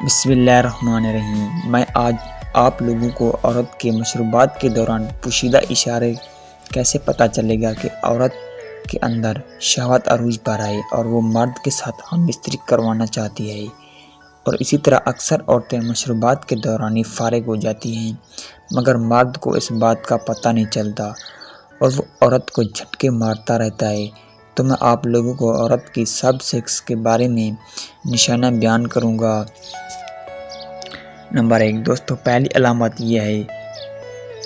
بسم اللہ الرحمن الرحیم۔ میں آج آپ لوگوں کو عورت کے مشروبات کے دوران پوشیدہ اشارے کیسے پتہ چلے گا کہ عورت کے اندر شہوت عروج پر آئے اور وہ مرد کے ساتھ ہم بستری کروانا چاہتی ہے، اور اسی طرح اکثر عورتیں مشروبات کے دوران ہی فارغ ہو جاتی ہیں مگر مرد کو اس بات کا پتہ نہیں چلتا اور وہ عورت کو جھٹکے مارتا رہتا ہے۔ تو میں آپ لوگوں کو عورت کی سب سیکس کے بارے میں نشانہ بیان کروں گا۔ نمبر 1 دوستو، پہلی علامت یہ ہے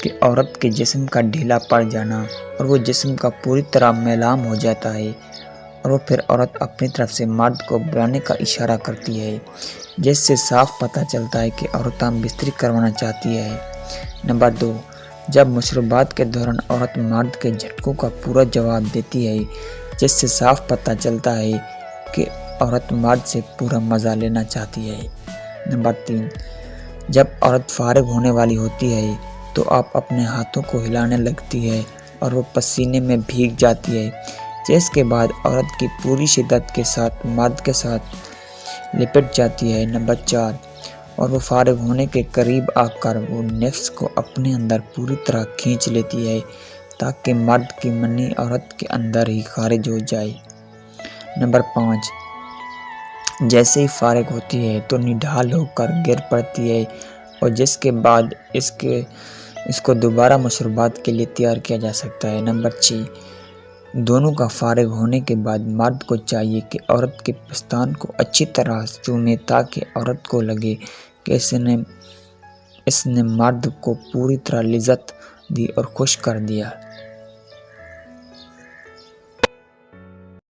کہ عورت کے جسم کا ڈھیلا پڑ جانا اور وہ جسم کا پوری طرح میلان ہو جاتا ہے، اور وہ پھر عورت اپنی طرف سے مرد کو بلانے کا اشارہ کرتی ہے، جس سے صاف پتہ چلتا ہے کہ عورت ہم بستری کروانا چاہتی ہے۔ نمبر 2 جب مشروبات کے دوران عورت مرد کے جھٹکوں کا پورا جواب دیتی ہے، جس سے صاف پتہ چلتا ہے کہ عورت مرد سے پورا مزہ لینا چاہتی ہے۔ نمبر 3 جب عورت فارغ ہونے والی ہوتی ہے تو آپ اپنے ہاتھوں کو ہلانے لگتی ہے اور وہ پسینے میں بھیگ جاتی ہے، جس کے بعد عورت کی پوری شدت کے ساتھ مرد کے ساتھ لپٹ جاتی ہے۔ نمبر 4 اور وہ فارغ ہونے کے قریب آ کر وہ نفس کو اپنے اندر پوری طرح کھینچ لیتی ہے تاکہ مرد کی منی عورت کے اندر ہی خارج ہو جائے۔ نمبر 5 جیسے ہی فارغ ہوتی ہے تو نڈھال ہو کر گر پڑتی ہے، اور جس کے بعد اس کو دوبارہ مشروبات کے لیے تیار کیا جا سکتا ہے۔ نمبر 6 دونوں کا فارغ ہونے کے بعد مرد کو چاہیے کہ عورت کے پستان کو اچھی طرح چومے تاکہ عورت کو لگے کہ اس نے مرد کو پوری طرح لذت دی اور خوش کر دیا۔